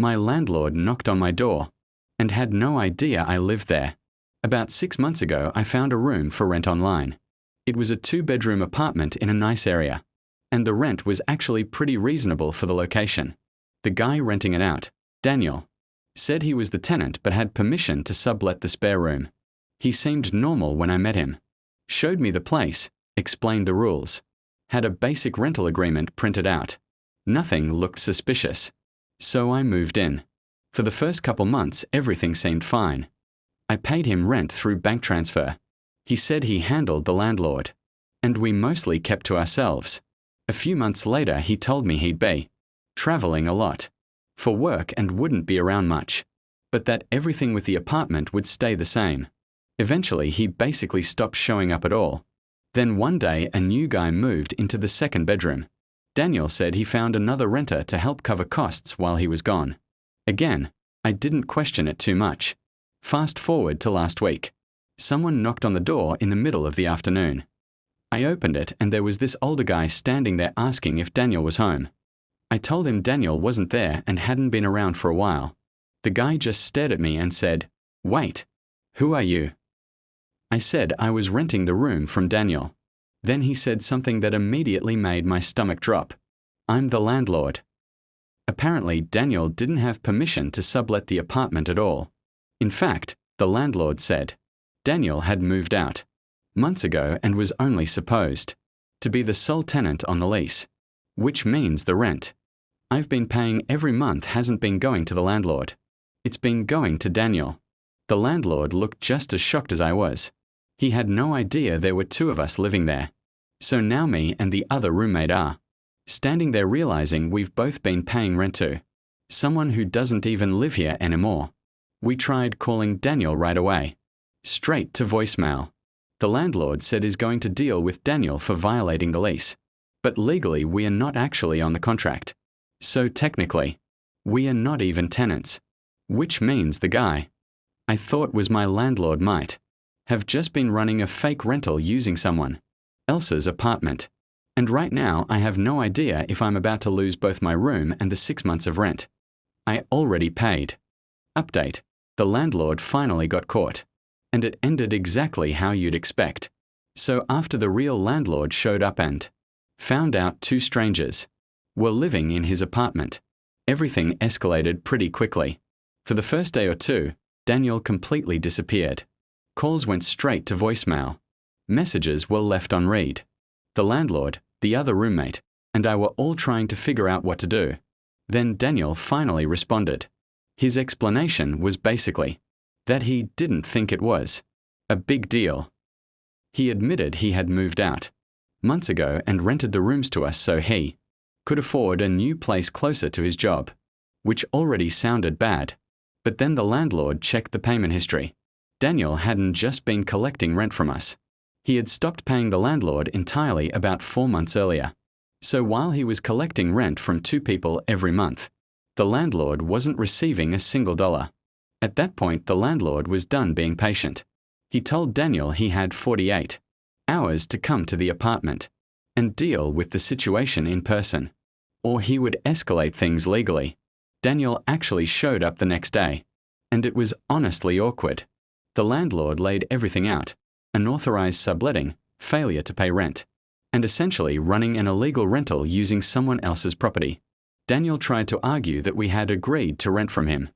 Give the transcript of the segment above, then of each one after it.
My landlord knocked on my door and had no idea I lived there. About 6 months ago, I found a room for rent online. It was a 2-bedroom apartment in a nice area, and the rent was actually pretty reasonable for the location. The guy renting it out, Daniel, said he was the tenant but had permission to sublet the spare room. He seemed normal when I met him, showed me the place, explained the rules, had a basic rental agreement printed out. Nothing looked suspicious. So I moved in. For the first couple months, everything seemed fine. I paid him rent through bank transfer. He said he handled the landlord, and we mostly kept to ourselves. A few months later, he told me he'd be traveling a lot for work and wouldn't be around much, but that everything with the apartment would stay the same. Eventually, he basically stopped showing up at all. Then one day, a new guy moved into the 2nd bedroom. Daniel said he found another renter to help cover costs while he was gone. Again, I didn't question it too much. Fast forward to last week. Someone knocked on the door in the middle of the afternoon. I opened it and there was this older guy standing there asking if Daniel was home. I told him Daniel wasn't there and hadn't been around for a while. The guy just stared at me and said, "Wait, who are you?" I said I was renting the room from Daniel. Then he said something that immediately made my stomach drop. "I'm the landlord." Apparently, Daniel didn't have permission to sublet the apartment at all. In fact, the landlord said Daniel had moved out months ago and was only supposed to be the sole tenant on the lease, which means the rent I've been paying every month hasn't been going to the landlord. It's been going to Daniel. The landlord looked just as shocked as I was. He had no idea there were 2 of us living there. So now me and the other roommate are standing there realizing we've both been paying rent to someone who doesn't even live here anymore. We tried calling Daniel right away. Straight to voicemail. The landlord said he's going to deal with Daniel for violating the lease. But legally, we are not actually on the contract. So technically, we are not even tenants. Which means the guy I thought was my landlord might have just been running a fake rental using someone else's apartment. And right now, I have no idea if I'm about to lose both my room and the 6 months of rent I already paid. Update. The landlord finally got caught. And it ended exactly how you'd expect. So after the real landlord showed up and found out 2 strangers were living in his apartment, everything escalated pretty quickly. For the first day or 2, Daniel completely disappeared. Calls went straight to voicemail. Messages were left on read. The landlord, the other roommate, and I were all trying to figure out what to do. Then Daniel finally responded. His explanation was basically that he didn't think it was a big deal. He admitted he had moved out months ago and rented the rooms to us so he could afford a new place closer to his job, which already sounded bad. But then the landlord checked the payment history. Daniel hadn't just been collecting rent from us. He had stopped paying the landlord entirely about 4 months earlier. So while he was collecting rent from 2 people every month, the landlord wasn't receiving a single dollar. At that point, the landlord was done being patient. He told Daniel he had 48 hours to come to the apartment and deal with the situation in person, or he would escalate things legally. Daniel actually showed up the next day, and it was honestly awkward. The landlord laid everything out: unauthorized subletting, failure to pay rent, and essentially running an illegal rental using someone else's property. Daniel tried to argue that we had agreed to rent from him.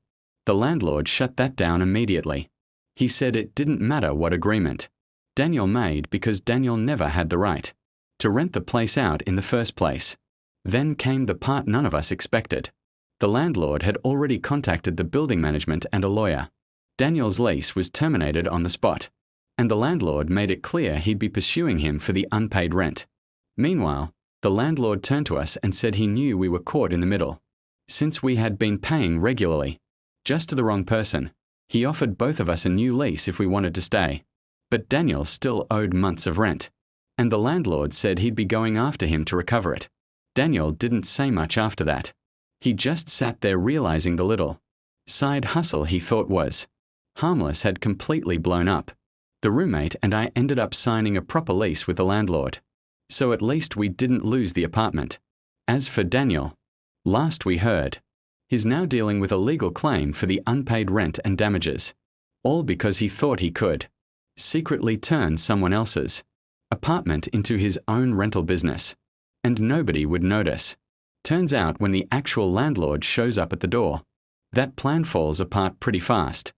The landlord shut that down immediately. He said it didn't matter what agreement Daniel made because Daniel never had the right to rent the place out in the first place. Then came the part none of us expected. The landlord had already contacted the building management and a lawyer. Daniel's lease was terminated on the spot, and the landlord made it clear he'd be pursuing him for the unpaid rent. Meanwhile, the landlord turned to us and said he knew we were caught in the middle, since we had been paying regularly, just to the wrong person. He offered both of us a new lease if we wanted to stay, but Daniel still owed months of rent, and the landlord said he'd be going after him to recover it. Daniel didn't say much after that. He just sat there realizing the little side hustle he thought was harmless had completely blown up. The roommate and I ended up signing a proper lease with the landlord, so at least we didn't lose the apartment. As for Daniel, last we heard, He's now dealing with a legal claim for the unpaid rent and damages, all because he thought he could secretly turn someone else's apartment into his own rental business, and nobody would notice. Turns out when the actual landlord shows up at the door, that plan falls apart pretty fast.